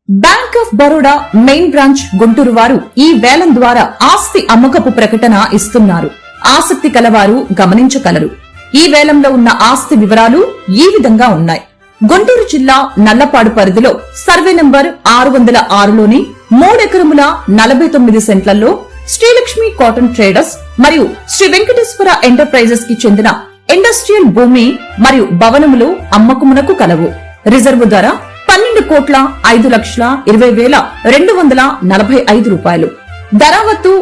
Bank of Baroda main branch Guntur వారు ఈ వేలం ద్వారా ఆస్తి అమ్మకపు ప్రకటన ఇస్తున్నారు. ఆసక్తి కలవారు గమనించగలరు. ఈ వేలంలో ఉన్న ఆస్తి వివరాలు ఈ విధంగా ఉన్నాయి. గుంటూరు జిల్లా నల్లపాడు పరిధిలో సర్వే నంబర్ 606లోని 3 ఎకరముల 49 సెంట్లలో శ్రీలక్ష్మి కాటన్ ట్రేడర్స్ మరియు శ్రీ వెంకటేశ్వర ఎంటర్ప్రైజెస్ కి చెందిన ఇండస్ట్రియల్ భూమి మరియు భవనములు అమ్మకమునకు కలవు. రిజర్వు ధర 12,20,20,245 రూపాయలు. ధరావత్తు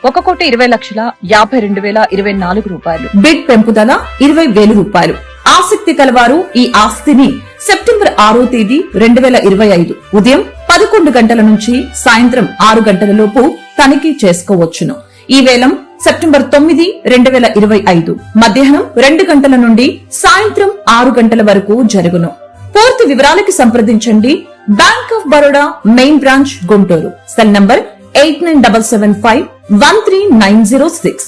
1,20,52,024 రూపాయలు. బిడ్ పెంపుదల 20,000 రూపాయలు. ఆసక్తి కలవారు ఈ ఆస్తిని సెప్టెంబర్ 6వ తేదీ 2025 ఉదయం 11 గంటల నుంచి సాయంత్రం 6 గంటల లోపు తనిఖీ చేసుకోవచ్చును. ఈ వేలం సెప్టెంబర్ 9, 2025 మధ్యాహ్నం 2 గంటల నుండి సాయంత్రం 6 గంటల వరకు జరుగును. పూర్తి వివరాలకి సంప్రదించండి. Bank of Baroda main branch Guntur. Cell number 8975513906.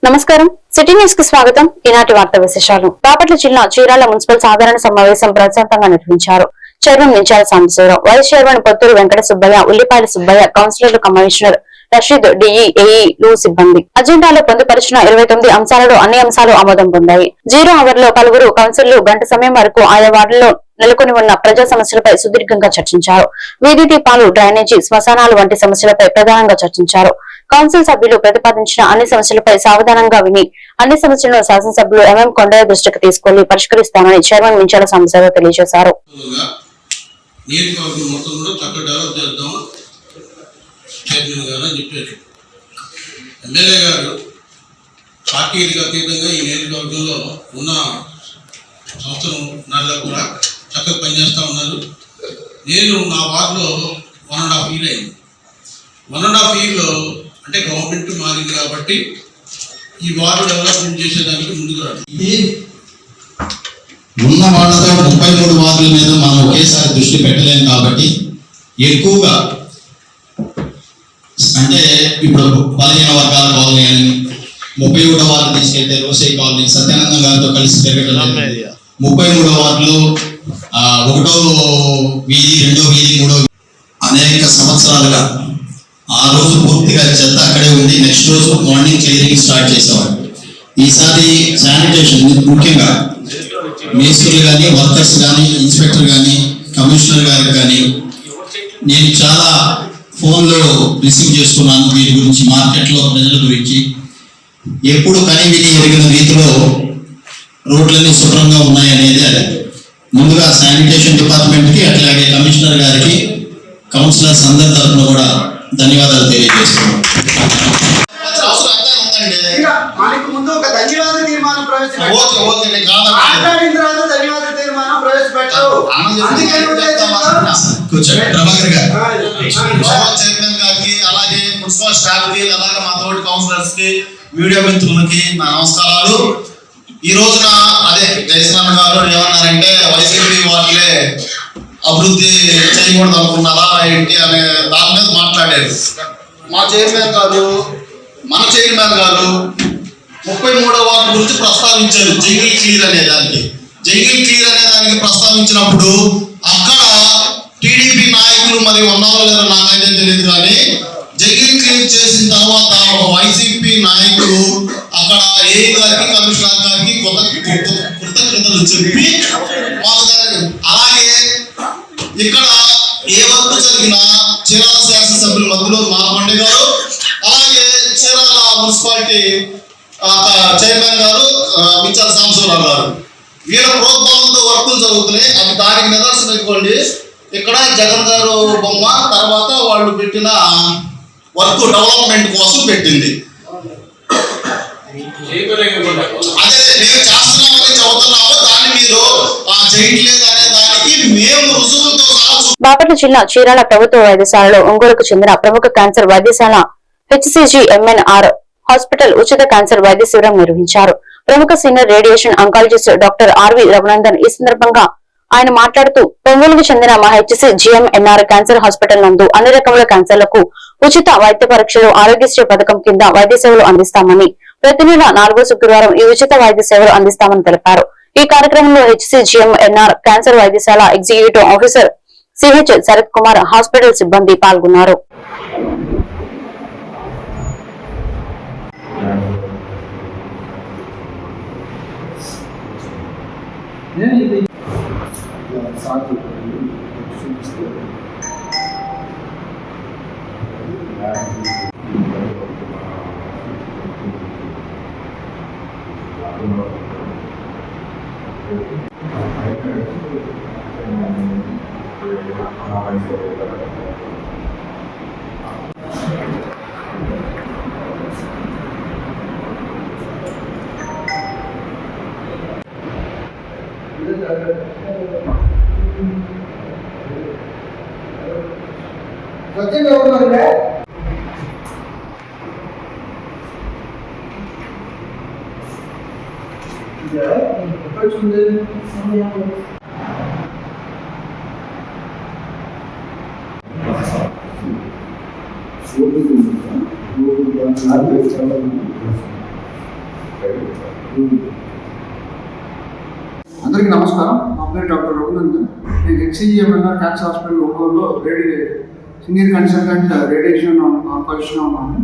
నమస్కారం, సిటీ న్యూస్ కి స్వాగతం. ఈనాటి వార్తా విశేషాలు. బాపట్ల జిల్లా చీరాల మున్సిపల్ సాధారణ సమావేశం ప్రశాంతంగా నిర్వహించారు. Chairman Minchala Sambasivarao, vice chairman Potturu Venkata Subbaiah, Ullipayala Subbaiah, కౌన్సిలర్లు కమిషనర్ రషీద్, డిఈ, ఏఈలు సిబ్బంది. అజెండాలో పొందుపరిచిన 29 అంశాలలో అన్ని అంశాలు ఆమోదం పొందాయి. 0 అవర్ లో పలువురు కౌన్సిలర్లు గంట సమయం వరకు ఆయా వార్డుల్లో నెలకొని ఉన్న ప్రజా సమస్యలపై సుదీర్ఘంగా చర్చించారు. వీధి దీపాలు, డ్రైనేజీ, శ్మశానాలు వంటి సమస్యలపై ప్రధానంగా చర్చించారు. కౌన్సిల్ సభ్యులు ప్రతిపాదించిన అన్ని సమస్యలపై సావధానంగా విని అన్ని సమస్యలను శాసనసభ్యులు ఎంఎం కొండయ్య దృష్టికి తీసుకెళ్లి పరిష్కరిస్తానని చైర్మన్ మించాల సాంబశివరావు తెలియజేశారు. పార్టీలకు అతీతంగా ఈ నియోజకవర్గంలో ఉన్న సంస్థలు కూడా చక్కగా పనిచేస్తూ ఉన్నారు. నేను నా వార్డులో 1.5 year అయింది. 1.5 yearలో అంటే గవర్నమెంట్ మారింది కాబట్టి ఈ వార్డు డెవలప్మెంట్ చేసేదానికి ముందుకు రాదు. ఉన్న వాళ్ళతో 33 వార్డుల మీద మనం ఒకేసారి దృష్టి పెట్టలేము కాబట్టి ఎక్కువగా అంటే ఇప్పుడు 15 వర్గాల కాలనీ అని 31వ వార్డు తీసుకెళ్తే రోసే కాలనీ సత్యానంద గారితో కలిసి తిరగడం, 33వ వార్డులో 1వ వీధి, 2వ వీధి, 3వ అనేక సంవత్సరాలుగా ఆ రోజు పూర్తిగా చెత్త అక్కడే ఉంది. నెక్స్ట్ రోజు మార్నింగ్ క్లియరింగ్ స్టార్ట్ చేసేవాడు. ఈసారి శానిటేషన్ ముఖ్యంగా మేస్త్రులు కానీ, వర్కర్స్ కానీ, ఇన్స్పెక్టర్ కానీ, కమిషనర్ గారికి కానీ నేను చాలా ఫోన్లో రిసీవ్ చేసుకున్నాను. వీటి గురించి, మార్కెట్లో ప్రజల గురించి ఎప్పుడు కనివిని ఎరిగిన రీతిలో రోడ్లన్నీ శుభ్రంగా ఉన్నాయనేది అది. ముందుగా శానిటేషన్ డిపార్ట్మెంట్కి, అట్లాగే కమిషనర్ గారికి, కౌన్సిలర్స్ అందరి తరఫున కూడా ధన్యవాదాలు తెలియజేస్తున్నాను. ప్రభాకర్ గారు, చైర్మన్ గారికి, అలాగే మున్సిపల్ స్టాఫ్ కి, అలాగే మా తోటి కౌన్సిలర్స్ కి, మీడియా మిత్రులకి నా నమస్కారాలు. ఈ రోజున అదే జయశ్రామ్ గారు ఏమన్నారంటే వైసీపీ వాళ్ళే అభివృద్ధి చేయకూడదు అనుకున్నారా ఏంటి అనే దాని మీద మాట్లాడారు. మన చైర్మన్ గారు 33వ వార్డు గురించి ప్రస్తావించారు. జంగిల్ క్లియర్ అనే దానికి ప్రస్తావించినప్పుడు అక్కడ టీడీపీ నాయకులు మరి ఉన్నారో లేదో నాకైతే తెలియదు, కానీ జంగిల్ క్లియర్ చేసిన తర్వాత ఒక వైసీపీ నాయకులు అక్కడ ఏ గారికి, కమిషనర్ గారికి కృతజ్ఞతలు చెప్పి అలాగే ఇక్కడ ఏ వర్క్ జరిగినా చీరాల శాసనసభ్యుల మధ్యలో మాలకొండ గారు, అలాగే చీరాల మున్సిపాలిటీ చైర్మన్ గారు మించాల సాంబశివరావు గారు, వీళ్ళ ప్రోత్సాహంతో వర్కులు జరుగుతున్నాయి. అది దానికి నిదర్శనం ఇవ్వండి. ఇక్కడ జగన్ గారు బొమ్మ తర్వాత వాళ్ళు పెట్టిన వర్క్ డెవలప్మెంట్ కోసం పెట్టింది. అదే మేము చేస్తున్నామని చదువుతున్నాము, దాన్ని మీరు చేయట్లేదు అనే దానికి మేము రుజువులతో బాపట్ల జిల్లా చీరాల ప్రభుత్వ వైద్యశాలలో ఒంగోలుకు చెందిన ప్రముఖ క్యాన్సర్ వైద్యశాల HCG-MNR హాస్పిటల్ ఉచిత క్యాన్సర్ వైద్య శిబిరం నిర్వహించారు. ప్రముఖ senior radiation oncologist doctor R V Raghunandan ఈ సందర్భంగా ఆయన మాట్లాడుతూ ఒంగోలుకు చెందిన మా హెచ్సి జిఎంఎన్ఆర్ క్యాన్సర్ హాస్పిటల్ నందు అన్ని రకముల క్యాన్సర్లకు ఉచిత వైద్య పరీక్షలు ఆరోగ్యశ్రీ పథకం కింద వైద్య సేవలు అందిస్తామని, ప్రతి నెల 4వ శుక్రవారం ఈ ఉచిత వైద్య సేవలు అందిస్తామని తెలిపారు. ఈ కార్యక్రమంలో హెచ్సి జిఎంఎన్ఆర్ క్యాన్సర్ వైద్యశాల executive officer CH Sarath Kumar, hospital సిబ్బంది పాల్గొన్నారు. అందరికీ నమస్కారం. నా పేరు డాక్టర్ రఘునందన్. నేను హెచ్సిజిఎంఎన్ఆర్ క్యాన్సర్ హాస్పిటల్ ఒంగోలులో సీనియర్ కన్సల్టెంట్ రేడియేషన్ ఆంకాలజిస్ట్గా ఉన్నాను.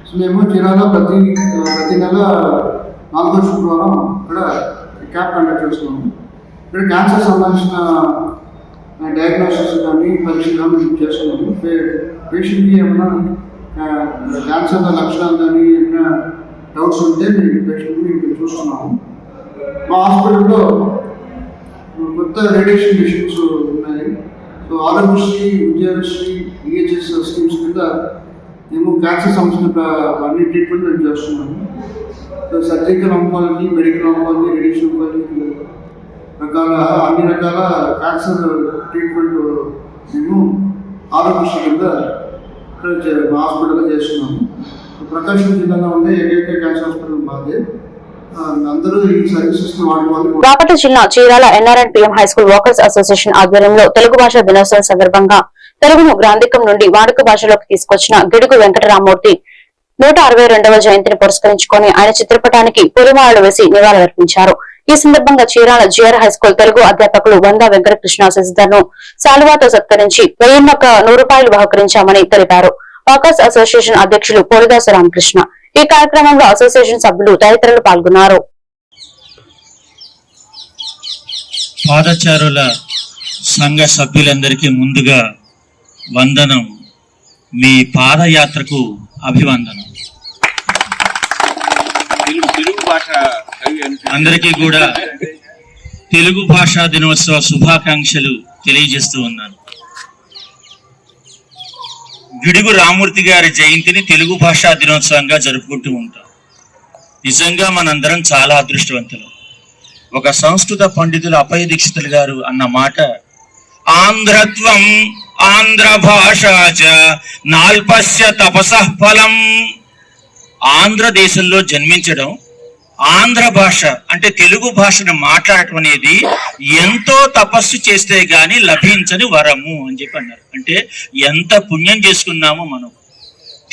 సో మేము చీరాలో ప్రతి నెల 4వ శుక్రవారం ఇక్కడ క్యాంప్ కండక్ట్ చేస్తున్నాము. ఇక్కడ క్యాన్సర్ సంబంధించిన డయాగ్నోసిస్ కానీ పరీక్షలు కానీ మేము చేస్తున్నాము. పేషెంట్కి ఏమైనా క్యాన్సర్ లక్షణాలు కానీ ఏమైనా డౌట్స్ ఉంటే మేము పేషెంట్ని ఇక్కడ చూస్తున్నాము. మా హాస్పిటల్లో కొత్త రేడియేషన్ మిషన్స్ ఉన్నాయి. So Aarogyasri, Udyogasri, EHS schemes కింద మేము క్యాన్సర్ సంబంధించిన అన్ని ట్రీట్మెంట్ మేము చేస్తున్నాము. So surgical oncology, medical oncology, radiation oncology అన్ని రకాల క్యాన్సర్ ట్రీట్మెంట్ మేము ఆరోగ్యశ్రీ కింద ఇక్కడ మా హాస్పిటల్లో చేస్తున్నాము. ప్రకాశం జిల్లాలో ఉండే ఏకైక క్యాన్సర్ హాస్పిటల్ మాదే. బాపట్ల జిల్లా Chirala NRN PM high school workers association ఆధ్వర్యంలో తెలుగు భాషా దినోత్సవం సందర్భంగా తెలుగును గ్రాంధికం నుండి వాడుక భాషలోకి తీసుకొచ్చిన గిడుగు వెంకటరామూర్తి 162వ జయంతిని పురస్కరించుకొని ఆయన చిత్రపటానికి పూలమాలలు వేసి నివాళులర్పించారు. ఈ సందర్భంగా Chirala GR high school Telugu అధ్యాపకులు వంద వెంకటకృష్ణ శశిధర్ ను శాలువాతో సత్కరించి 100 రూపాయలు బహుకరించామని తెలిపారు. వర్కర్స్ అసోసియేషన్ అధ్యక్షులు పోలిదాసు రామకృష్ణ, ఈ కార్యక్రమంలో అసోసియేషన్ సభ్యులు తదితరులు పాల్గొన్నారు. పాదచారుల సంఘ సభ్యులందరికీ ముందుగా వందనం. మీ పాదయాత్రకు అభివందనం. అందరికీ కూడా తెలుగు భాషా దినోత్సవ శుభాకాంక్షలు తెలియజేస్తూ ఉన్నాను. గిడుగు రామూర్తి గారి జయంతిని తెలుగు భాషా దినోత్సవంగా జరుపుకుంటూ ఉంటాం. నిజంగా మనందరం చాలా అదృష్టవంతులు. ఒక సంస్కృత పండితులు అపయ దీక్షితులు గారు అన్న మాట, ఆంధ్రత్వం ఆంధ్ర భాష నాల్పస్య తపసః ఫలం. ఆంధ్రదేశంలో జన్మించడం, ఆంధ్ర భాష అంటే తెలుగు భాషను మాట్లాడటం అనేది ఎంతో తపస్సు చేస్తే గాని లభించని వరము అని చెప్పి అన్నారు. అంటే ఎంత పుణ్యం చేసుకున్నామో మనం.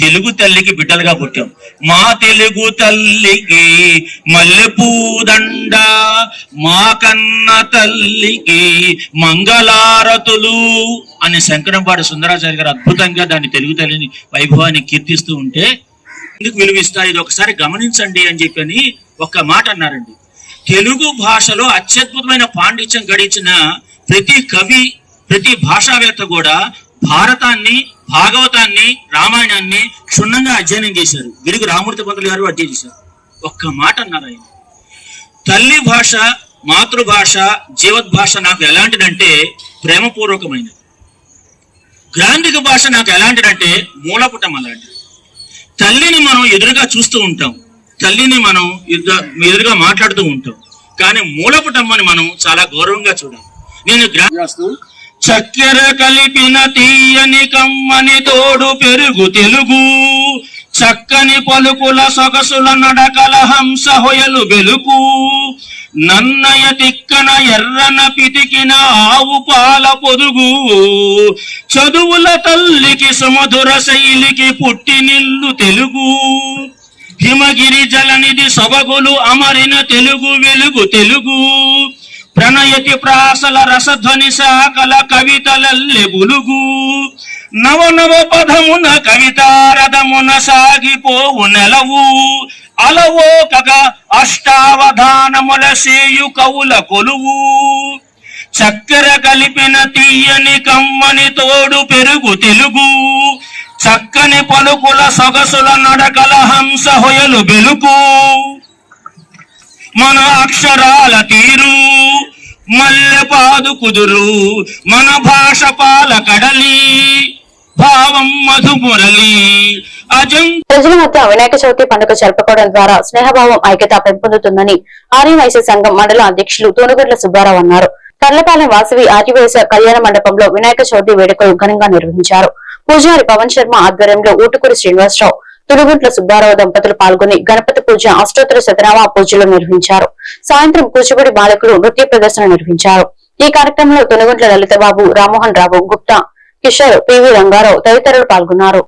తెలుగు తల్లికి బిడ్డలుగా పుట్టాం. మా తెలుగు తల్లికి మల్లెపూదండ, మా కన్న తల్లికి మంగళారతులు అని శంకరంపాటి సుందరాచార్య గారు అద్భుతంగా దాన్ని తెలుగు తల్లిని వైభవాన్ని కీర్తిస్తూ ఉంటే ఎందుకు విలువిస్తా, ఇది ఒకసారి గమనించండి అని చెప్పని ఒక్క మాట అన్నారండి. తెలుగు భాషలో అత్యద్భుతమైన పాండిత్యం గడించిన ప్రతి కవి, ప్రతి భాషావేత్త కూడా భారతాన్ని, భాగవతాన్ని, రామాయణాన్ని క్షుణ్ణంగా అధ్యయనం చేశారు. గిడుగు రామూర్తి పంతులు గారు అధ్యయనం చేశారు. ఒక్క మాట అన్నారు ఆయన, తల్లి భాష, మాతృభాష, జీవద్భాష నాకు ఎలాంటిదంటే ప్రేమపూర్వకమైనది. గ్రాంధిక భాష నాకు ఎలాంటిదంటే మూలపుటం అలాంటిది. తల్లిని మనం ఎదురుగా చూస్తూ ఉంటాం, తల్లిని మనం ఎదురుగా మాట్లాడుతూ ఉంటాం, కానీ మూలపుటమ్మని మనం చాలా గౌరవంగా చూడాలి. నేను చక్కెర కలిపిన తీయని కమ్మని తోడు పెరుగు తెలుగు, చక్కని పలుకుల సొగసుల నడకల హంస హొయలు వెలుకు, నన్నయ తిక్కన ఎర్రన పితికిన ఆవు పాల పొదుగు చదువుల తల్లికి సుమధుర శైలికి పుట్టినిల్లు తెలుగు హిమగిరి జలనిధి సొబగులు అమరిన తెలుగు వెలుగు తెలుగు ప్రణయతి ప్రాసల రసధ్వని శాకల కవితలల్లె బులుగు నవనవ పదమున కవితారథమున సాగిపోవు నెలవు అలవోకగ అష్టావధానముల సేయు కవుల కొలువు చక్కెర కలిపిన తీయని కమ్మని తోడు పెరుగు తెలుగు చక్కని పలుకుల సొగసుల నడకల హంస హొయలు బెలుకు మన అక్షరాల తీరు మల్లె పాదు కుదురు మన భాష పాల కడలి భావం మధుమురళి ప్రజల మధ్య వినాయక చవితి పండుగ జరుపుకోవడం ద్వారా స్నేహభావం ఐక్యత పెంపొందుతుందని ఆర్యవైశ్య సంఘం మండల అధ్యక్షులు తూనుగడ్ల సుబ్బారావు అన్నారు. తర్లపాలెం వాసవి ఆర్యవైశ్య కళ్యాణ మండపంలో వినాయక చవితి వేడుకలు ఘనంగా నిర్వహించారు. పూజారి పవన్ శర్మ ఆధ్వర్యంలో ఊటుకూరి శ్రీనివాసరావు, తునుగుంట్ల సుబ్బారావు దంపతులు పాల్గొని గణపతి పూజ, అష్టోత్తర శతనామ పూజలు నిర్వహించారు. సాయంత్రం కూచిపూడి బాలకులు నృత్య ప్రదర్శన నిర్వహించారు. ఈ కార్యక్రమంలో తునుగుంట్ల లలితబాబు, రామ్మోహన్ రావు, గుప్తా, కిషోర్, పివి రంగారావు తదితరులు పాల్గొన్నారు.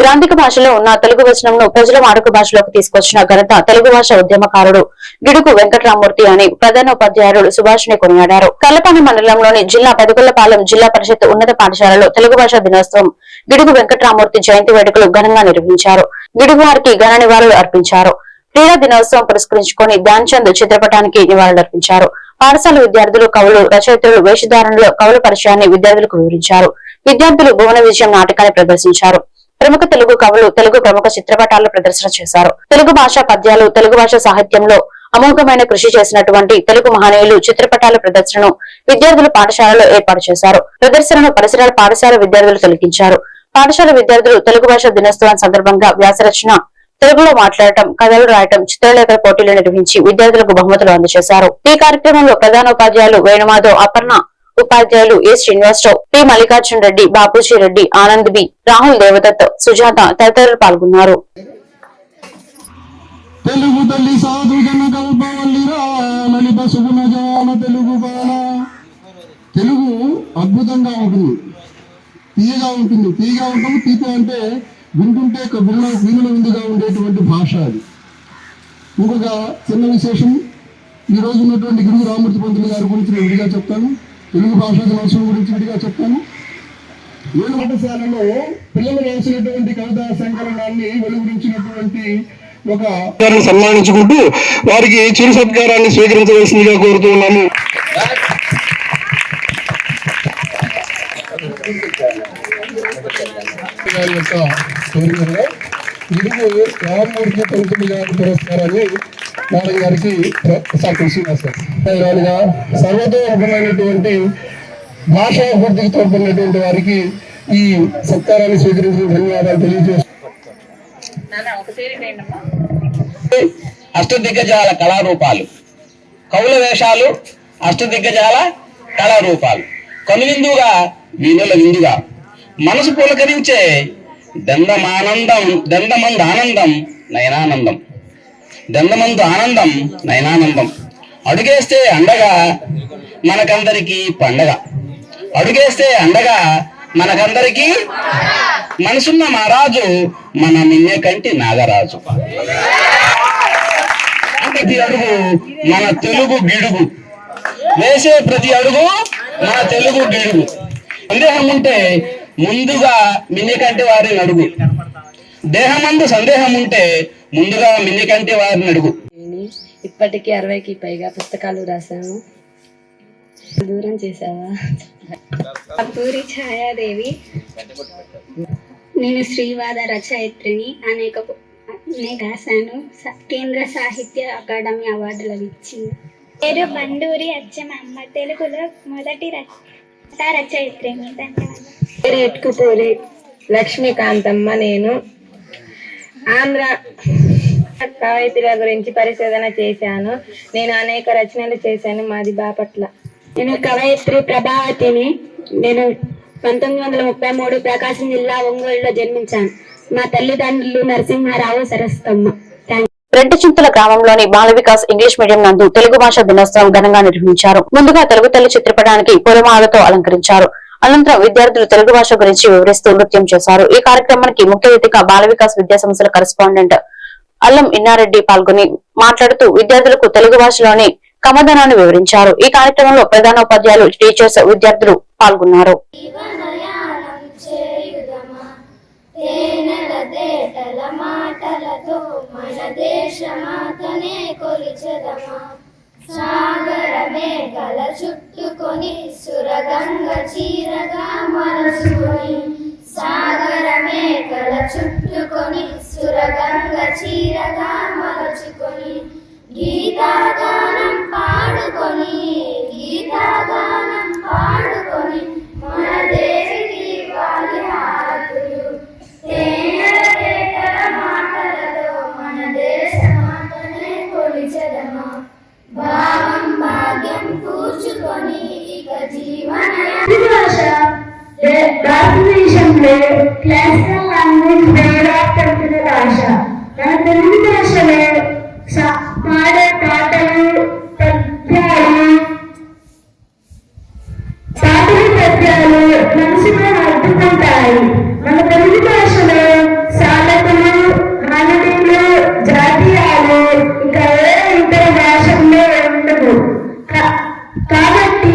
గ్రాంధిక భాషలో ఉన్న తెలుగు వచనంను ప్రజల వాడుక భాషలోకి తీసుకొచ్చిన ఘనత తెలుగు భాష ఉద్యమకారుడు గిడుగు వెంకటరామూర్తి అని ప్రధానోపాధ్యాయుడు సుభాష్ని కొనియాడారు. కల్లపాలెం మండలంలోని జిల్లా పెదకొల్లపాలెం జిల్లా పరిషత్ ఉన్నత పాఠశాలలో తెలుగు భాషా దినోత్సవం గిడుగు వెంకటరామూర్తి జయంతి వేడుకలు ఘనంగా నిర్వహించారు. గిడుగు వారికి ఘన నివాళులు అర్పించారు. క్రీడా దినోత్సవం పురస్కరించుకుని ధ్యాన్ చంద్ చిత్రపటానికి నివాళులర్పించారు. పాఠశాల విద్యార్థులు, కవులు, రచయితలు వేషధారణలో కవుల పరిచయాన్ని విద్యార్థులకు వివరించారు. విద్యార్థులు భువన విజయం నాటకాన్ని ప్రదర్శించారు. ప్రముఖ తెలుగు కవులు తెలుగు ప్రముఖ చిత్రపటాలను ప్రదర్శన చేశారు. తెలుగు భాషా పద్యాలు, తెలుగు భాష సాహిత్యంలో అమోఘమైన కృషి చేసినటువంటి తెలుగు మహనీయులు చిత్రపటాల ప్రదర్శనను విద్యార్థులు పాఠశాలలో ఏర్పాటు చేశారు. ప్రదర్శనను పరిసరాల పాఠశాల విద్యార్థులు తిలకించారు. పాఠశాల విద్యార్థులు తెలుగు భాష దినోత్సవం సందర్భంగా వ్యాసరచన, తెలుగులో మాట్లాడటం, కథలు రాయటం, చిత్రలేఖల పోటీలు నిర్వహించి విద్యార్థులకు బహుమతులు అందజేశారు. ఈ కార్యక్రమంలో ప్రధానోపాధ్యాయులు వేణుమాధవ్, అపర్ణ, ఉపాధ్యాయులు S Srinivasarao, P Mallikarjuna Reddy, Bapuji Reddy, Anand B, Rahul Devadath, Sujatha తదితరులు పాల్గొన్నారు. తెలుగు తల్లి సాధు జన కల్పవల్లిరా లలిత సుగుణ జాన తెలుగు బాల. తెలుగు అద్భుతంగా ఉంటుంది. తీయగా ఉంటుంది. తీయగా ఉంటుంది, తీపి అంటే వింటుంటే వీణుల విందుగా ఉండేటువంటి భాష అది. ఇంకొక చిన్న విశేషం, ఈ రోజు ఉన్నటువంటి గిడుగు రామూర్తి పంతులు గారి గురించి నేను విడిగా చెప్తాను. తెలుగు భాషా దినోత్సవం గురించి విడిగా చెప్తాను. వేణు పాఠశాలలో పిల్లలు రాసినటువంటి కవితా సంకలనాన్ని వెలువరించినటువంటి ఒక సన్మానించుకుంటూ వారికి చిరు సత్కారాన్ని స్వీకరించవలసిందిగా కోరుతూ ఉన్నాను. గిడుగు రామూర్తి పంతులు గారి పురస్కారాన్ని నారాయణ గారికి సర్వతోముఖమైనటువంటి భాషాభివృద్ధికి తోడ్పడినటువంటి వారికి ఈ సత్కారాన్ని స్వీకరించిన ధన్యవాదాలు తెలియజేస్తున్నాను. అష్టదిగ్గజాల కళారూపాలు, కవుల వేషాలు, అష్టదిగ్గజాల కళారూపాలు, కనువిందుగా వీణుల విందుగా, మనసు పులకరించే దందమందు ఆనందం నయనానందం, దందమందు ఆనందం నయనానందం. అడుగేస్తే అండగా మనకందరికీ పండగ, అడుగేస్తే అండగా మనకందరికీ మనసున్న మహారాజు మన మిన్నె కంటి నాగరాజు. ప్రతి అడుగు మన తెలుగు గిడుగు, వేసే ప్రతి అడుగు మన తెలుగు గిడుగు. సందేహం ఉంటే ముందుగా మిన్నె కంటి వారిని అడుగు, దేహమందు సందేహం ఉంటే ముందుగా మిన్నె కంటి వారిని అడుగు. ఇప్పటికీ 60కి పైగా పుస్తకాలు రాశాను. దూరం చేశావా? పూరి ఛాయాదేవి. నేను శ్రీవాద రచయిత్రిని. అనేక రాశాను. కేంద్ర సాహిత్య అకాడమీ అవార్డులు ఇచ్చింది. పేరు బండూరి అచ్చమ్మ. తెలుగులో మొదటి రచయిత్రిని. ధన్యవాదాలు. ఎట్టుకుపూరి లక్ష్మీకాంతమ్మ. నేను ఆంధ్ర కవయిత్రుల గురించి పరిశోధన చేశాను. నేను అనేక రచనలు చేశాను. మాది బాపట్ల. నేను కవయిత్రి ప్రభావతిని. నేను 1933 ప్రకాశం జిల్లా ఒంగోలులో జన్మించాను. మా తల్లిదండ్రులు నరసింహారావు, సరస్వతమ్మ. రెడ్డిచింతల గ్రామంలోని బాల వికాస్ ఇంగ్లీష్ మీడియం నందు తెలుగు భాషా దినోత్సవం ఘనంగా నిర్వహించారు. ముందుగా తెలుగు తల్లి చిత్రపటానికి పూలమాలతో అలంకరించారు. అనంతరం విద్యార్థులు తెలుగు భాష గురించి వివరిస్తూ నృత్యం చేశారు. ఈ కార్యక్రమానికి ముఖ్య అతిథిగా బాల వికాస్ విద్యా సంస్థల కరెస్పాండెంట్ అల్లం ఇన్నారెడ్డి పాల్గొని మాట్లాడుతూ విద్యార్థులకు తెలుగు భాషలోని కమదనాన్ని వివరించారు. ఈ కార్యక్రమంలో ప్రధానోపాధ్యాయులు, టీచర్స్, విద్యార్థులు పాల్గొన్నారు. సాగరమే గల చుట్టుకొని సురగంగ చీరగా మరచుకొని, సాగరమే గల చుట్టుకొని సురగంగ చీరగా మరచుకొని, గీతాగానం పాడుకొని, గీతాగానం పాడుకొని, మన దేవికి వాలి హారతులు. తేనెల మాటలతో మన దేశ మాతనే కొలిచెదమా, భావం భాగ్యం కూర్చుకొని ఇక జీవన భారతదేశంలో క్లాసికల్ లాంగ్వేజ్ ప్రయోగాత్మక భాష. మన తెలుగు భాషలో పాడే పాటలు, పద్యాలు మనసులో అడ్డుకుంటాయి. మన తెలుగు భాషలో సాధకులు, హాలిడేలు, జాతీయాలు ఇంకా ఏ ఇతర భాషల్లో ఉండవు. కాబట్టి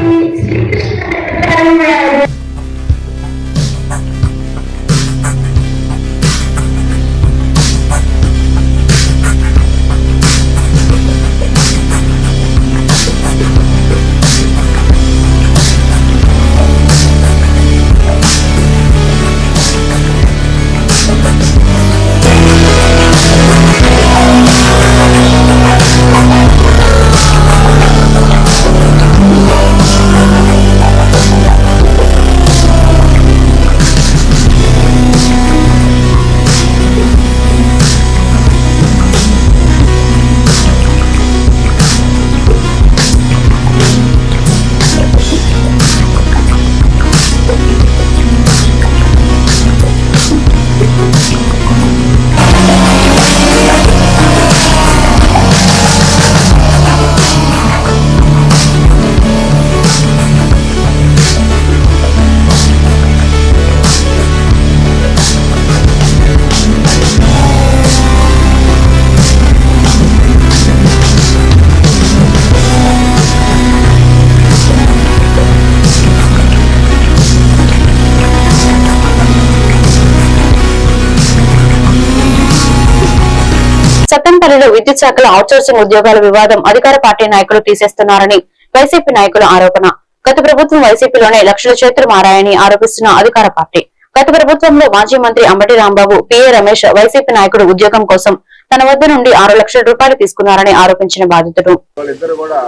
బెత్తంపల్లిలో విద్యుత్ శాఖలో అవుట్సోర్సింగ్ ఉద్యోగాల వివాదం అధికార పార్టీ నాయకులు తీసేస్తున్నారని వైసీపీ నాయకుల ఆరోపణ. గత ప్రభుత్వం వైసీపీలోనే లక్షల చేతులు మారాయని ఆరోపిస్తున్న అధికార పార్టీ. గత ప్రభుత్వంలో మాజీ మంత్రి అంబటి రాంబాబు, పిఏ రమేష్ వైసీపీ నాయకుడు ఉద్యోగం కోసం తన వద్ద నుండి 6 లక్షల రూపాయలు తీసుకున్నారని ఆరోపించిన బాధితుడు. వాళ్ళిద్దరు కూడా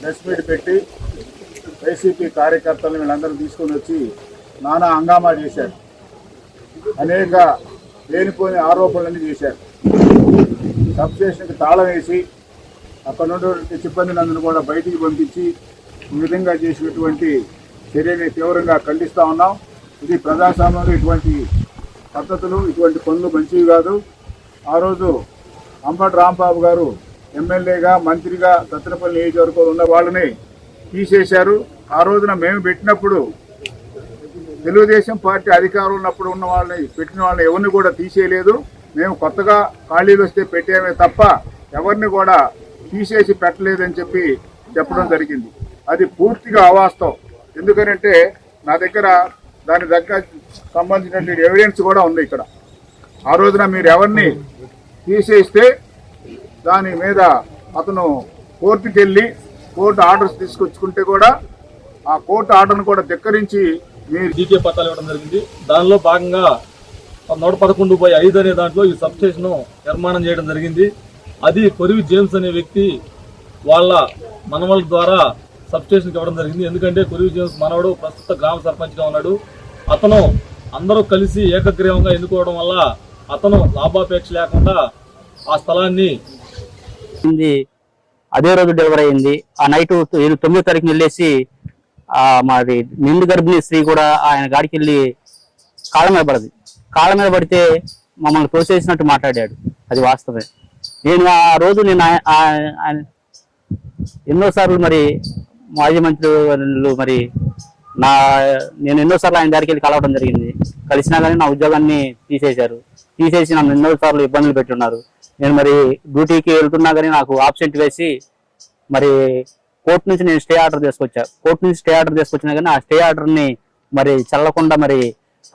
ప్రెస్ మీట్ పెట్టి వైసీపీ కార్యకర్తలను వీళ్ళందరూ తీసుకొని వచ్చి నానా హంగామా చేశారు. అనేక లేనిపోని ఆరోపణలన్నీ చేశారు. సబ్స్టేషన్కి తాళం వేసి అక్కడ ఉన్నటువంటి సిబ్బందిని అందరూ కూడా బయటికి పంపించి ఈ విధంగా చేసినటువంటి చర్యని తీవ్రంగా ఖండిస్తూ ఉన్నాం. ఇది ప్రజాస్వామ్యంలో ఇటువంటి పద్ధతులు, ఇటువంటి పనులు మంచివి కాదు. ఆ రోజు అంబటి రాంబాబు గారు ఎమ్మెల్యేగా, మంత్రిగా సత్తెనపల్లి నియోజకవర్గంలో ఉన్న వాళ్ళని తీసేశారు. ఆ రోజున మేము పెట్టినప్పుడు తెలుగుదేశం పార్టీ అధికారంలో ఉన్నప్పుడు ఉన్న వాళ్ళని పెట్టిన వాళ్ళని ఎవరిని కూడా తీసేయలేదు. మేము కొత్తగా ఖాళీలు వస్తే పెట్టామే తప్ప ఎవరిని కూడా తీసేసి పెట్టలేదని చెప్పడం జరిగింది. అది పూర్తిగా అవాస్తవం. ఎందుకనంటే నా దగ్గర దాని దగ్గర సంబంధించిన ఎవిడెన్స్ కూడా ఉంది ఇక్కడ. ఆ రోజున మీరు ఎవరిని తీసేస్తే దాని మీద అతను కోర్టుకి వెళ్ళి కోర్టు ఆర్డర్స్ తీసుకొచ్చుకుంటే కూడా ఆ కోర్టు ఆర్డర్ను కూడా ధిక్కరించి మీరు జీకే పట్టాలు ఇవ్వడం జరిగింది. దానిలో భాగంగా 111/5 అనే దాంట్లో ఈ సబ్స్టేషన్ నిర్మాణం చేయడం జరిగింది. అది కొరివి జేమ్స్ అనే వ్యక్తి వాళ్ళ మనవల ద్వారా సబ్స్టేషన్కి ఇవ్వడం జరిగింది. ఎందుకంటే కొరివి జేమ్స్ మనవడు ప్రస్తుత గ్రామ సర్పంచ్గా ఉన్నాడు. అతను అందరూ కలిసి ఏకగ్రీవంగా ఎన్నుకోవడం వల్ల అతను లాభాపేక్ష లేకుండా ఆ స్థలాన్ని అదే రోజు డెలివరీ అయింది. ఆ నైట్ 9వ తారీఖున వెళ్ళేసి మాది నిండు గర్భిణీ స్త్రీ కూడా ఆయన గాడికి వెళ్ళి కాళ్ళ మీద పడితే మమ్మల్ని తోసేసినట్టు మాట్లాడాడు. అది వాస్తవమే. నేను ఆ రోజు ఆయన ఎన్నోసార్లు మరి మాజీ మంత్రులు మరి నేను ఎన్నోసార్లు ఆయన దగ్గరికి వెళ్ళి కలవడం జరిగింది. కలిసినా కానీ నా ఉద్యోగాన్ని తీసేసి నన్ను ఎన్నోసార్లు ఇబ్బందులు పెట్టున్నారు. నేను మరి డ్యూటీకి వెళ్తున్నా కానీ నాకు ఆబ్సెంట్ వేసి మరి కోర్టు నుంచి నేను స్టే ఆర్డర్ తీసుకొచ్చినా కానీ ఆ స్టే ఆర్డర్ని మరి చల్లకుండా మరి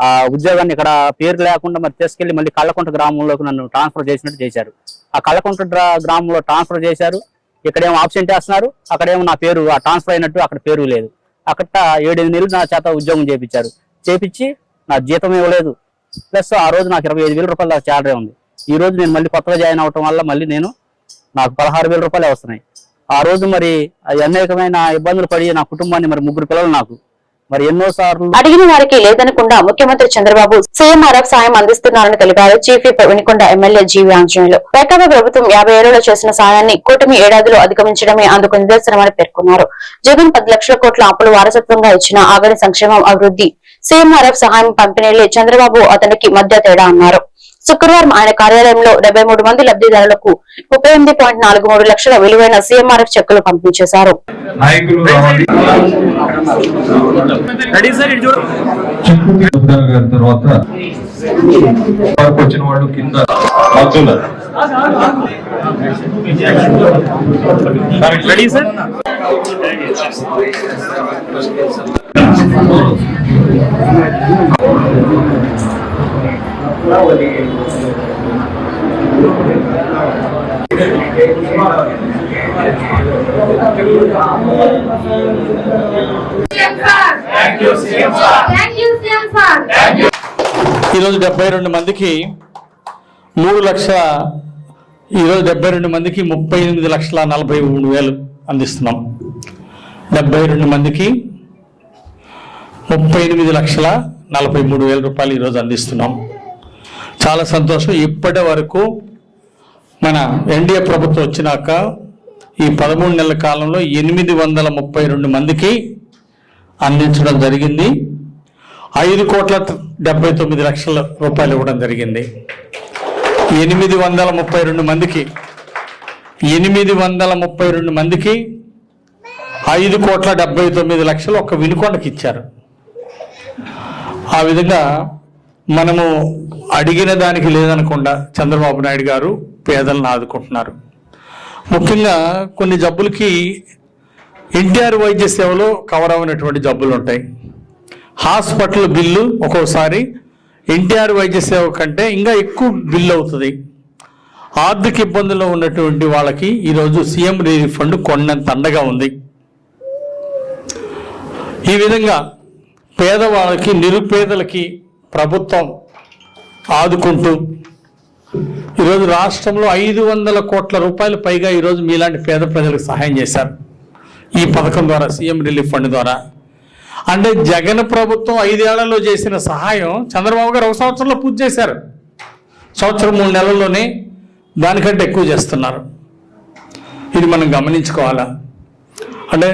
ఆ ఉద్యోగాన్ని ఇక్కడ పేరు లేకుండా మరి తీసుకెళ్లి మళ్ళీ కళ్ళకుంట గ్రామంలోకి నన్ను ట్రాన్స్ఫర్ చేసినట్టు చేశారు. ఆ కళ్ళకుంట గ్రామంలో ట్రాన్స్ఫర్ చేశారు. ఇక్కడేమో ఆబ్సెంట్ వేస్తున్నారు, అక్కడేమో నా పేరు ఆ ట్రాన్స్ఫర్ అయినట్టు అక్కడ పేరు లేదు. అక్కడ 7-8 నెలలు నా చేత ఉద్యోగం చేపించి నా జీతం ఇవ్వలేదు. ప్లస్ ఆ రోజు నాకు 25,000 రూపాయల శాలరీ ఉంది. ఈ రోజు నేను మళ్ళీ కొత్తగా జాయిన్ అవటం వల్ల మళ్ళీ నాకు 16,000 రూపాయలే వస్తున్నాయి. ఆ రోజు మరి అనేకమైన ఇబ్బందులు పడి నా కుటుంబాన్ని మరి 3 పిల్లలు నాకు మరి ఎన్నోసార్లు అడిగిన వారికి లేదనకుండా ముఖ్యమంత్రి చంద్రబాబు సీఎంఆర్ఎఫ్ సాయం అందిస్తున్నారని తెలిపారు చీఫ్ విప్ వినుకొండ ఎమ్మెల్యే జీవి ఆంజనేయులు. వైకాపా ప్రభుత్వం 50 ఏళ్లలో చేసిన సాయాన్ని కూటమి ఏడాదిలో అధిగమించడమే అందుకు నిదర్శనమని పేర్కొన్నారు. జగన్ 10 లక్షల కోట్ల అప్పులు వారసత్వంగా ఇచ్చిన ఆగని సంక్షేమం, అభివృద్ధి, సీఎంఆర్ఎఫ్ సహాయం పంపిణీలే చంద్రబాబు అతనికి మధ్య తేడా అన్నారు. శుక్రవారం ఆయన కార్యాలయంలో 73 మంది లబ్ధిదారులకు 38.43 లక్షల విలువైన సీఎంఆర్ఎఫ్ చెక్కులు పంపిణీ చేశారు. వచ్చిన వాళ్ళు కింద ఈరోజు 72 మందికి 3 లక్షల, ఈరోజు 72 మందికి 38,43,000 అందిస్తున్నాం. 72 మందికి 38,43,000 రూపాయలు ఈరోజు అందిస్తున్నాం. చాలా సంతోషం. ఇప్పటి వరకు మన ఎన్డీఏ ప్రభుత్వం వచ్చినాక ఈ 13 నెలల కాలంలో 832 మందికి అందించడం జరిగింది. 5,79,00,000 రూపాయలు ఇవ్వడం జరిగింది. 832 మందికి 5,79,00,000 ఒక్క వినుకొండకి ఇచ్చారు. ఆ విధంగా మనము అడిగిన దానికి లేదనకుండా చంద్రబాబు నాయుడు గారు పేదలను ఆదుకుంటున్నారు. ముఖ్యంగా కొన్ని జబ్బులకి ఎన్టీఆర్ వైద్య సేవలో కవర్ అయినటువంటి జబ్బులు ఉంటాయి. హాస్పిటల్ బిల్లు ఒక్కోసారి ఎన్టీఆర్ వైద్య సేవ కంటే ఇంకా ఎక్కువ బిల్లు అవుతుంది. ఆర్థిక ఇబ్బందుల్లో ఉన్నటువంటి వాళ్ళకి ఈరోజు సీఎం రిలీఫ్ ఫండ్ కొండంత అండగా ఉంది. ఈ విధంగా పేదవాళ్ళకి, నిరుపేదలకి ప్రభుత్వం ఆదుకుంటూ ఈరోజు రాష్ట్రంలో 500 కోట్ల రూపాయలు పైగా ఈరోజు మీలాంటి పేద ప్రజలకు సహాయం చేశారు ఈ పథకం ద్వారా, సీఎం రిలీఫ్ ఫండ్ ద్వారా. అంటే జగన్ ప్రభుత్వం 5 ఏళ్లలో చేసిన సహాయం చంద్రబాబు గారు 1 సంవత్సరంలో పూర్తి చేశారు. సంవత్సరం 3 నెలల్లోనే దానికంటే ఎక్కువ చేస్తున్నారు. ఇది మనం గమనించుకోవాలా. అంటే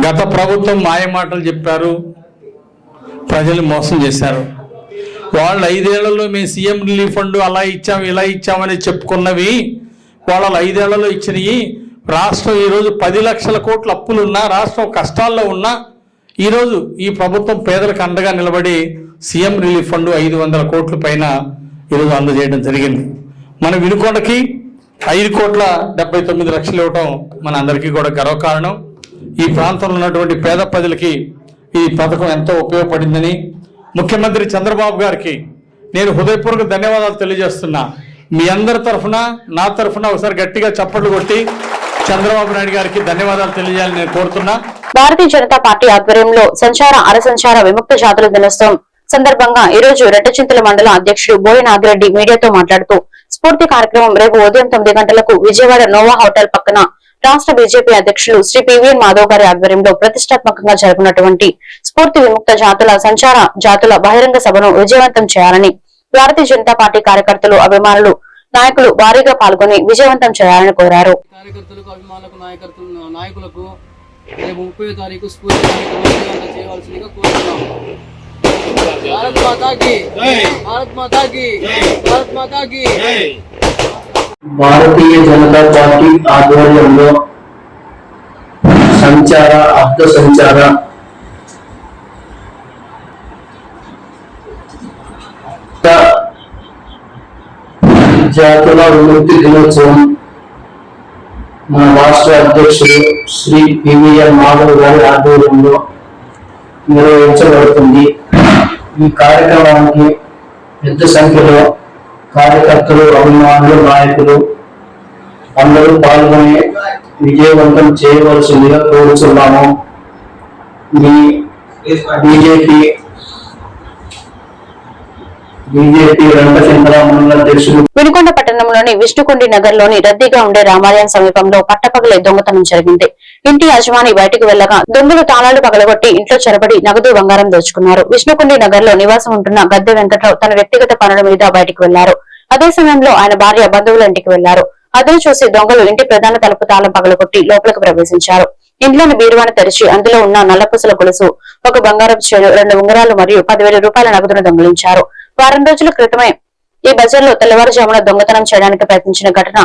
గత ప్రభుత్వం మాయ మాటలు చెప్పారు, ప్రజలు మోసం చేశారు. వాళ్ళు 5 ఏళ్లలో మేము సీఎం రిలీఫ్ ఫండ్ అలా ఇచ్చాం ఇలా ఇచ్చామని చెప్పుకున్నవి వాళ్ళు 5 ఏళ్లలో ఇచ్చినవి. రాష్ట్రం ఈరోజు 10 లక్షల కోట్ల అప్పులున్నా, రాష్ట్రం కష్టాల్లో ఉన్నా ఈరోజు ఈ ప్రభుత్వం పేదలకు అండగా నిలబడి సీఎం రిలీఫ్ ఫండ్ 500 కోట్ల పైన ఈరోజు అందజేయడం జరిగింది. మన వినుకొండకి 5,79,00,000 ఇవ్వటం మన అందరికీ కూడా గర్వకారణం. ఈ ప్రాంతంలో ఉన్నటువంటి పేద ప్రజలకి ఈ పథకం ఎంతో ఉపయోగపడిందని ముఖ్యమంత్రి చంద్రబాబు గారికి నేను హృదయపూర్వక ధన్యవాదాలు తెలియజేస్తున్నా. మీ అందరి తరఫున, నా తరఫున ఒకసారి గట్టిగా చప్పట్లు కొట్టి చంద్రబాబు నాయుడు గారికి ధన్యవాదాలు తెలియజేయాలని నేను కోరుతున్నా. భారతీయ జనతా పార్టీ ఆధ్వర్యంలో సంచార అరసంచార విముక్త జాతుల దినోత్సవం సందర్భంగా ఈ రోజు రెట్టచింతల మండల అధ్యక్షుడు బోయ నాగిరెడ్డి మీడియాతో మాట్లాడుతూ స్ఫూర్తి కార్యక్రమం రేపు ఉదయం 9 గంటలకు విజయవాడ నోవా హోటల్ పక్కన రాష్ట్ర బీజేపీ అధ్యక్షులు శ్రీ పివిఎన్ మాధవ్ గారి ఆధ్వర్యంలో ప్రతిష్టాత్మకంగా జరుగుతున్నటువంటి స్ఫూర్తి విముక్త జాతుల సంచార జాతుల బహిరంగ సభను విజయవంతం చేయాలని భారతీయ జనతా పార్టీ కార్యకర్తలు, అభిమానులు, నాయకులు భారీగా పాల్గొని విజయవంతం చేయాలని కోరారు. కార్యకర్తలకు, అభిమానులకు, నాయకులకు రేపు 30వ తారీఖు స్ఫూర్తి కార్యక్రమం చేయవలసిందిగా కోరుతున్నాం. భారత్ మాతా కీ జై, భారత్ మాతా కీ జై, భారత్ మాతా కీ జై. భారతీయ జనతా పార్టీ ఆధ్వర్యంలో సంచార, అర్థ సంచార జాతుల విముక్తి దినోత్సవం మన రాష్ట్ర అధ్యక్షుడు శ్రీ పివిఎన్ మాధవ్ గారి ఆధ్వర్యంలో నిర్వహించబడుతుంది. ఈ కార్యక్రమానికి పెద్ద సంఖ్యలో కార్యకర్తలు, అభిమానులు, నాయకులు అందరూ పాల్గొని విజయవంతం చేయవలసిందిగా కోరుతున్నాము. మీ బీజేపీ వినుకొండ పట్టణంలోని విష్ణుకుండి నగర్ లోని రద్దీగా ఉండే రామాలయం సమీపంలో పట్టపగలే దొంగతనం జరిగింది. ఇంటి యజమాని బయటకు వెళ్లగా దొంగలు తాళాలు పగలగొట్టి ఇంట్లో చొరబడి నగదు, బంగారం దోచుకున్నారు. విష్ణుకుండి నగర్ లో నివాసం ఉంటున్న గద్దె వెంకట్రావు తన వ్యక్తిగత పనుల మీద బయటకు వెళ్లారు. అదే సమయంలో ఆయన భార్య బంధువుల ఇంటికి వెళ్లారు. అతను చూసి దొంగలు ఇంటి ప్రధాన తలుపు తాళం పగలగొట్టి లోపలికి ప్రవేశించారు. ఇంట్లోని బీరువాను తెరిచి అందులో ఉన్న నల్లపూసల గొలుసు, ఒక బంగారం చైను, 2 ఉంగరాలు మరియు 10,000 రూపాయల నగదును దొంగిలించారు. వారం రోజుల క్రితమే ఈ బజార్లో తెల్లవారుజామున దొంగతనం చేయడానికి ప్రయత్నించిన ఘటన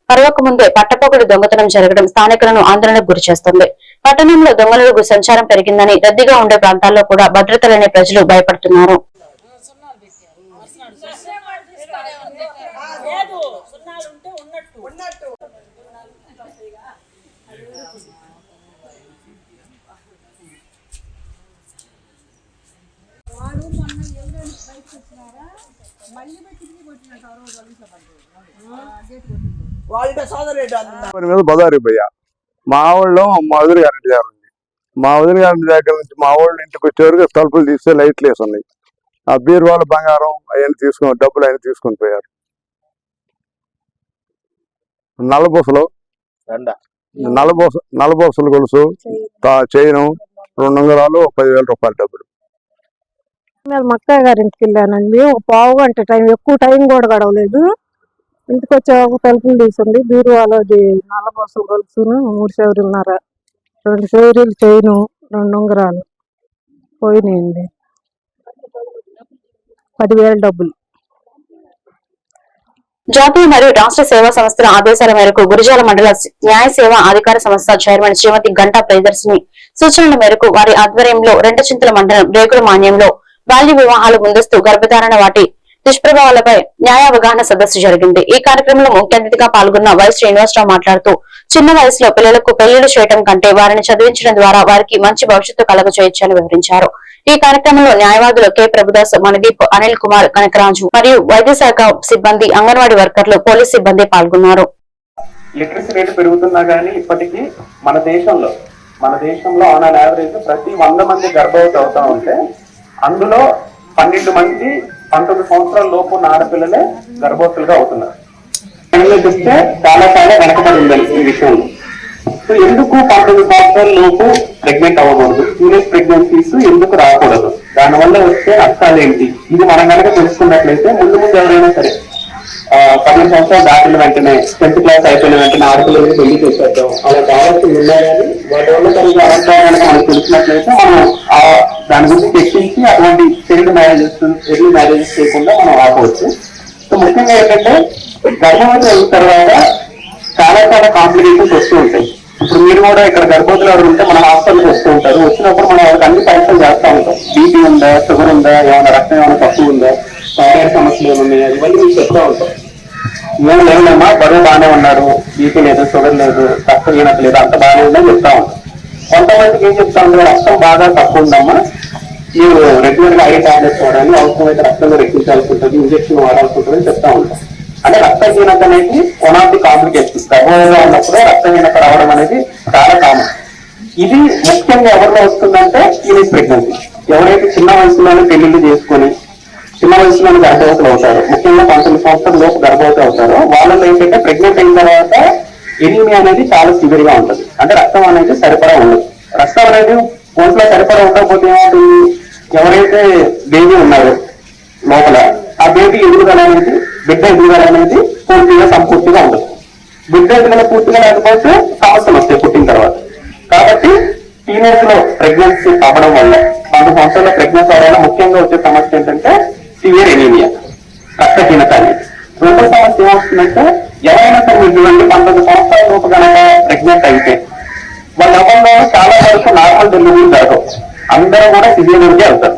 పర్వకు ముందే పట్టపగలు దొంగతనం జరగడం స్థానికులను ఆందోళనకు గురిచేస్తుంది. పట్టణంలో దొంగలకు సంచారం పెరిగిందని, రద్దీగా ఉండే ప్రాంతాల్లో కూడా భద్రత లేని ప్రజలు భయపడుతున్నారు. బజారు పోయా మా ఊళ్ళో మా వదిలి గారి దగ్గర ఉంది. మా వదిలి గారి దగ్గర నుంచి మా ఊళ్ళో ఇంటికి వచ్చేవరకు తలుపులు తీస్తే లైట్లు వేసి ఉన్నాయి. ఆ బీరువాళ్ళ బంగారం అవన్నీ తీసుకుని, డబ్బులు అవన్నీ తీసుకొని పోయారు. నల్లబూసలు నల్లబూసలు గొలుసు, చైను, 2 ఉంగరాలు, 10,000 రూపాయల డబ్బులు. మక్క గారింటికి వెళ్ళానండి. ఒక పావు గంట టైం, ఎక్కువ టైం కూడా గడవలేదు. ఇంటికి వచ్చే ఒక తలుపులు తీసింది. బీరువాలో నల్లబూసలు గొలుసును, 3 చౌరీన్నర, 2 చౌరీలు చైను, 2 ఉంగరాలు పోయినాయండి. 10,000 డబ్బులు. జాతీయ మరియు రాష్ట్ర సేవా సంస్థల ఆదేశాల మేరకు గురిజాల మండల న్యాయ సేవా అధికార సంస్థ చైర్మన్ శ్రీమతి గంటా ప్రియదర్శిని సూచనల మేరకు వారి ఆధ్వర్యంలో రెంటచింతల మండలం రేకుల మాన్యంలో బాల్య వివాహాలు, ముందస్తు గర్భధారణ వాటి దుష్ప్రభావాలపై న్యాయ అవగాహన సదస్సు జరిగింది. ఈ కార్యక్రమంలో ముఖ్య అతిథిగా పాల్గొన్న వై శ్రీనివాసరావు మాట్లాడుతూ, చిన్న వయసులో పిల్లలకు పెళ్లిళ్లు చేయడం కంటే వారిని చదివించడం ద్వారా వారికి మంచి భవిష్యత్తు కలగచేయొచ్చని వివరించారు. ఈ కార్యక్రమంలో న్యాయవాదులు కె ప్రభుదాస్, మణిదీప్, అనిల్ కుమార్, కనకరాజు మరియు వైద్య శాఖ సిబ్బంది, అంగన్వాడీ వర్కర్లు, పోలీస్ సిబ్బంది పాల్గొన్నారు. లిటరసీ రేటు పెరుగుతున్నా కానీ ఇప్పటికీ మన దేశంలో ఆన్ అన్ యావరేజ్ ప్రతి 100 మంది గర్భవతి అవుతా ఉంటే అందులో 12 మంది 19 సంవత్సరాల లోపు ఉన్న ఆడపిల్లలే గర్భవతులుగా అవుతున్నారు. చూస్తే చాలా వెనకబడి ఉందండి ఈ విషయంలో. సో ఎందుకు 19 సంవత్సరాల లోపు ప్రెగ్నెంట్ అవ్వకూడదు, టీనేజ్ ప్రెగ్నెన్సీస్ ఎందుకు రాకూడదు, దానివల్ల వచ్చే నష్టాలు ఏంటి, ఇది మనం కనుక తెలుసుకున్నట్లయితే ముందు ఎవరైనా సరే 12 సంవత్సరాలు దాటిన వెంటనే 10th క్లాస్ అయిపోయిన వెంటనే ఆడపిల్లలకి పెళ్లి చేసేద్దాం అలా కావాల్సి ఉన్నా కానీ వాటి వల్ల కలిగే అవసరం కనుక మనకు తెలిసినట్లయితే మనం దాని గురించి చర్చించి అటువంటి చైల్డ్ మ్యారేజెస్, ఎర్లీ మ్యారేజెస్ చేయకుండా మనం ఆపవచ్చు. సో ముఖ్యంగా ఏంటంటే గర్భవతి అయిన తర్వాత చాలా కాంప్లికేషన్స్ వస్తూ ఉంటాయి. ఇప్పుడు మీరు కూడా ఇక్కడ గర్భవతులు ఎవరు ఉంటే మన హాస్పిటల్కి వస్తూ ఉంటారు. వచ్చినప్పుడు మనం వాళ్ళకి అన్ని పరీక్షలు చేస్తూ ఉంటాం. బీపీ ఉందా, షుగర్ ఉందా, ఏమైనా రక్తం ఏమైనా తక్కువ ఉందా, థైరాయిడ్ సమస్యలు ఏమున్నాయి, ఇవన్నీ మీకు చెప్తూ ఉంటాం. ఏం లేదమ్మా, బరువు బాగానే ఉన్నారు, బీపీ లేదు, షుగర్ లేదు, రక్తహీనత లేదు, అంత బాగానే ఉందని చెప్తా ఉంటాం. కొంతమందికి ఏం చెప్తా ఉంటారు, రక్తం బాగా తక్కువ ఉందమ్మా, మీరు రెగ్యులర్ గా ఐరన్ టాబ్లెట్స్ వాడాలి, అవసరమైతే రక్తంలో రెక్కించాల్సి ఉంటుంది, ఇంజక్షన్ వాడాల్సి ఉంటుంది అని చెప్తా ఉంటాం. అంటే రక్తహీనత అనేది వన్ ఆఫ్ ది కాంప్లికేషన్స్. గర్భంగా ఉన్నప్పుడు రక్తహీనత రావడం అనేది చాలా కామన్. ఇది ముఖ్యంగా ఎవరిలో వస్తుందంటే టీనేజ్ ప్రెగ్నెన్సీ. ఎవరైతే చిన్న వయసులోనే పెళ్లిళ్ళు చేసుకొని చిన్న వయసులోనే గర్భవతులు అవుతారో, ముఖ్యంగా 19 సంవత్సరాల లోపు గర్భవతి అవుతారో వాళ్ళలో ఏంటంటే ప్రెగ్నెంట్ అయిన తర్వాత ఎనీమియా అనేది చాలా సివియర్ గా ఉంటుంది. అంటే రక్తం అనేది సరిపడా ఉండదు. రక్తం అనేది ఒంట్లో సరిపడా ఉండకపోతే ఏమవుతుంది, ఎవరైతే బేబీ ఉన్నారో లోపల ఆ బేబీ ఎదుగుదల అనేది, బిడ్డ ఎదుగుదల అనేది పూర్తిగా సంపూర్తిగా ఉండదు. బిడ్డ ఎదుగుదల పూర్తిగా లేకపోతే సమస్యలు వస్తాయి పుట్టిన తర్వాత. కాబట్టి టీనేజ్ లో ప్రెగ్నెన్సీ అవ్వడం వల్ల, 12 సంవత్సరాల ప్రెగ్నెన్సీ అవ్వడం వల్ల ముఖ్యంగా వచ్చే సమస్య ఏంటంటే సివియర్ ఎనీమియా, రక్తహీనత అనేది. రెండో సమస్య ఏమవుతుందంటే ఎవరైనా సరే మీరు చూడండి 19 సంవత్సరాల లోపు కనుక ప్రెగ్నెంట్ అయితే వాళ్ళ ఎవరిలో చాలా వరకు నార్మల్ డెలివరీ జరగవు. అందరూ కూడా సిజేరియన్కి వెళ్తారు.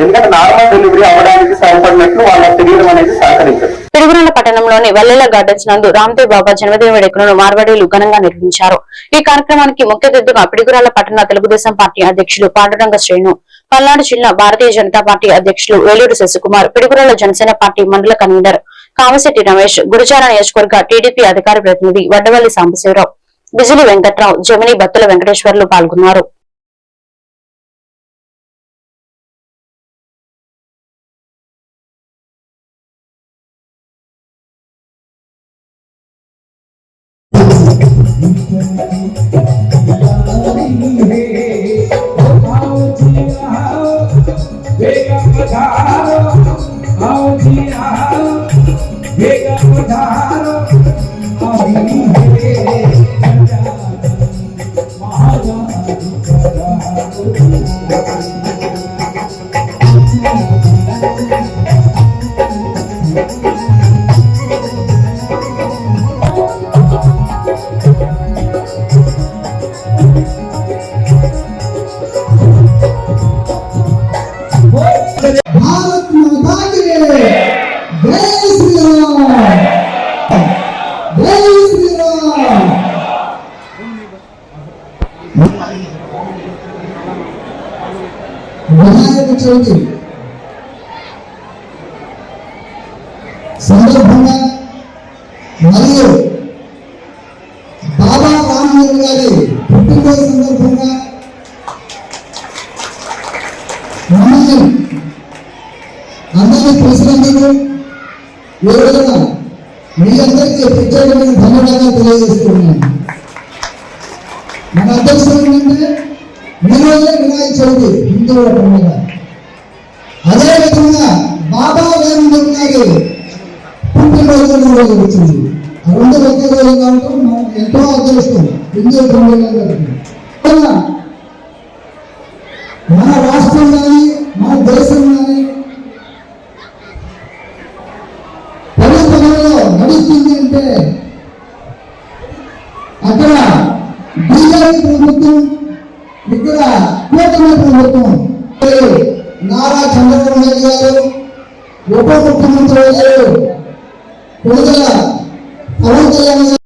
ఎందుకంటే నార్మల్ డెలివరీ అవ్వడానికి సరిపడినట్లు వాళ్ళ శరీరం అనేది సహకరించదు. పిడుగురాళ్ల పట్టణంలోని వల్లెల గార్డెన్స్ నందు రామ్దేవ్ బాబా జన్మదిన వేడుకలను మార్వాడీలు ఘనంగా నిర్వహించారు. ఈ కార్యక్రమానికి ముఖ్య అతిథిగా పిడుగురాళ్ల పట్టణ తెలుగుదేశం పార్టీ అధ్యక్షులు పాండురంగ శ్రేణు, పల్నాడు జిల్లా భారతీయ జనతా పార్టీ అధ్యక్షులు వేలూరు శశికుమార్, పిడుగురాళ్ల జనసేన పార్టీ మండల కన్వీనర్ కామశెట్టి రమేష్, గురుజాల నియోజకవర్గ టీడీపీ అధికార ప్రతినిధి వడ్డవల్లి సాంబశివరావు, బిజిలి వెంకట్రావు, జమిని బత్తుల వెంకటేశ్వర్లు పాల్గొన్నారు. వినాయక చవితి సందర్భంగా మరియు బాబా రామదేవ్ గారి పుట్టినరోజు సందర్భంగా మమ్మల్ని అందరినీ ప్రెసిడెంట్కు ఈ రోజున మీ అందరికీ ప్రత్యేకమైన ధన్యవాదాలు తెలియజేస్తున్నాను. మన అధ్యక్షుడు ఏంటంటే ఈరోజే వినాయక చవితి హిందువుల పండుగ. అదేవిధంగా బాబా రామదేవ్ గారి పుట్టినరోజు రోజు వచ్చింది. రెండు ఒకే రోజు కాబట్టి మనం ఎంతో అదృష్టం హిందూ పండుగ. మన రాష్ట్రం కానీ మన దేశం కానీ పరిపాలనలో నడుస్తుంది అంటే అక్కడ బీజేపీ ప్రభుత్వం, ఇక్కడ కూటమి ప్రభుత్వం. నారా చంద్రబాబు నాయుడు గారు, ఉప ముఖ్యమంత్రి గారు, విడుదల పవన్ కళ్యాణ్ గారు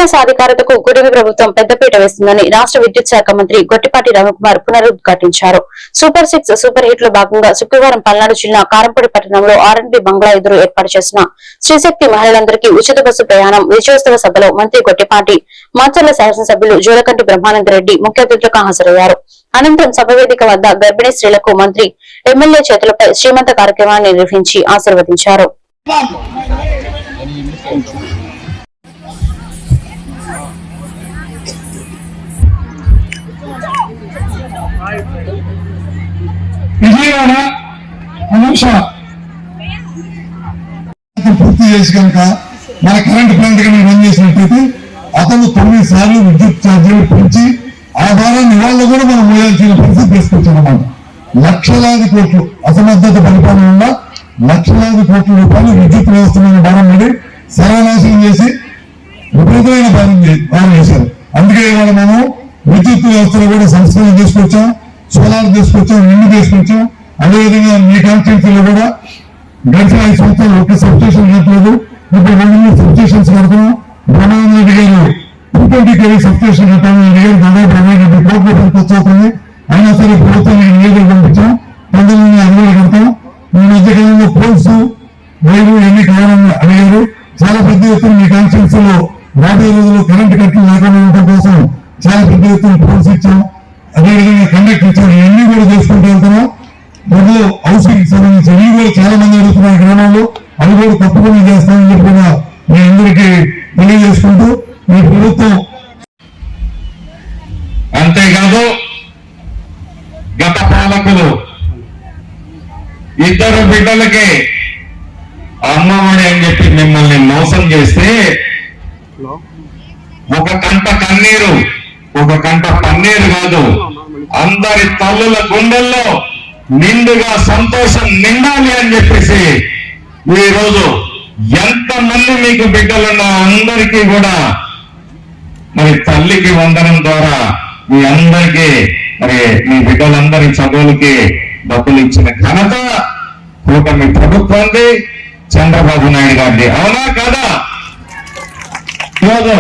మహిళా సాధికారతకు కూటమి ప్రభుత్వం పెద్దపీట వేస్తుందని రాష్ట్ర విద్యుత్ శాఖ మంత్రి గొట్టిపాటి రవికుమార్ పునరుద్ఘాటించారు. సూపర్ 6 సూపర్ హిట్ లో భాగంగా శుక్రవారం పల్నాడు జిల్లా కారంపూడి పట్టణంలో R&B బంగ్లా ఎదురు ఏర్పాటు చేసిన శ్రీశక్తి మహిళలందరికీ ఉచిత బస్సు ప్రయాణం విజయోత్సవ సభలో మంత్రి గొట్టిపాటి, మాచర్ల శాసనసభ్యులు జోలకంటి బ్రహ్మానందరెడ్డి ముఖ్య అతిథులుగా హాజరయ్యారు. అనంతరం సభ వేదిక వద్ద గర్భిణీ స్త్రీలకు మంత్రి ఎమ్మెల్యే చేతులపై శ్రీమంత కార్యక్రమాన్ని నిర్వహించి ఆశీర్వదించారు. విజయవాడ అనూష పూర్తి చేసి కనుక మన కరెంట్ ప్లాంట్ కనుక రన్ చేసినట్టయితే అతను 9 సార్లు విద్యుత్ ఛార్జీలు పెంచి ఆ భారాన్ని వాళ్ళు కూడా మనం మోయాల్సిన పరిస్థితి తీసుకొచ్చామన్నమాట. లక్షలాది కోట్లు అసమర్థత పరిపాలన వల్ల లక్షలాది కోట్ల రూపాయలు విద్యుత్ వ్యవస్థ మీద భారం పడి సర్వనాశనం చేసి విపరీతమైన భారం చేశారు. అందుకే ఇవాళ మనం విద్యుత్ వ్యవస్థలో కూడా సంస్కరణ తీసుకొచ్చాం, సోలార్ తీసుకొచ్చాం, విండ్ తీసుకొచ్చాం. అదేవిధంగా మీ కాన్స్టిట్యూన్సీలో కూడా గడిచిన 5 సంవత్సరాలు ఒక సబ్స్టేషన్ కట్టలేదు, ఇప్పుడు 2 సబ్స్టేషన్స్ కడుతున్నాం. బ్రహ్మానంద రెడ్డి గారు 220 kV సబ్స్టేషన్ కట్టాలని అడిగారు. దాదాపు 20 కోట్ల రూపాయలు ఖర్చు అవుతుంది. అయినా సరే ప్రభుత్వానికి నివేదిక పంపించాం, 19 అమలు కడతాం. ఈ మధ్యకాలంలో పోల్స్ వైరు ఎన్ని కావాలని అడిగారు. చాలా పెద్ద ఎత్తున మీ కాన్స్టిట్యూన్సీలో రాబోయే రోజుల్లో కరెంటు కట్టలు లేకుండా ఉండటం కోసం చాలా పెద్ద ఎత్తున పోల్స్ ఇచ్చాం. అదేవిధంగా కండక్ట్ ఇచ్చాం. ఇవన్నీ కూడా చేసుకుంటూ వెళ్తున్నాం. ప్రజలు హౌసింగ్ సంబంధించి ఇవి కూడా చాలా మంది అడుగుతున్నారు గ్రామాల్లో, అవి కూడా తప్పకుండా చేస్తామని చెప్పి కూడా మీ అందరికీ తెలియజేసుకుంటూ ఈ ప్రభుత్వం అంతేకాదు గత పాలకులు ఇద్దరు బిడ్డలకి అమ్మఒడి అని చెప్పి మిమ్మల్ని మోసం చేస్తే ఒక కంట కన్నీరు ఒక కంట పన్నీరు కాదు, అందరి తల్లుల గుండెల్లో నిండుగా సంతోషం నిండాలి అని చెప్పేసి ఈ రోజు ఎంతమంది మీకు బిడ్డలున్నా అందరికీ కూడా మరి తల్లికి వందనం ద్వారా మీ అందరికీ మరి మీ బిడ్డలందరి చదువులకి డబ్బులు ఇచ్చిన ఘనత కూటమి ప్రభుత్వాన్ని, చంద్రబాబు నాయుడు గారిది. అవునా కాదా? ఈరోజు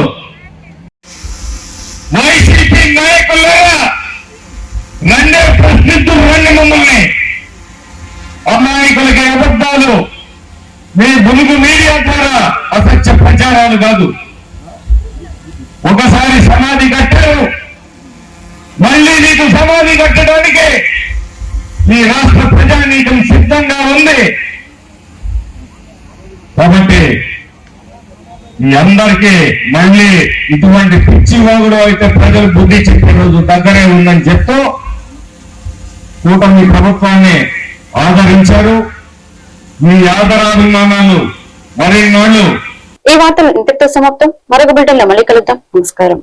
వైసీపీ నాయకులారా నన్నే ప్రశ్నిస్తున్న రండి మమ్మల్ని. అమాయకులకి అబద్ధాలు మీ బులుగు మీడియా ద్వారా అసత్య ప్రచారాలు కాదు. ఒకసారి సమాధి కట్టారు, మళ్ళీ నీకు సమాధి కట్టడానికి ఈ రాష్ట్ర ప్రజానీకం సిద్ధంగా ఉంది. కాబట్టి మీ అందరికీ మళ్ళీ ఇటువంటి పిచ్చి వాగుడు అయితే ప్రజలు బుద్ధి చెప్పే రోజు దగ్గరే ఉందని చెప్తూ కూటమి ప్రభుత్వాన్ని ఆదరించారు. మీ ఆదరాభిమానాలు మరిన్నాళ్ళు. ఈ వార్తలు ఇంతటితో సమాప్తం. మరొక బిడ్డల్లో మళ్ళీ కలుద్దాం. నమస్కారం.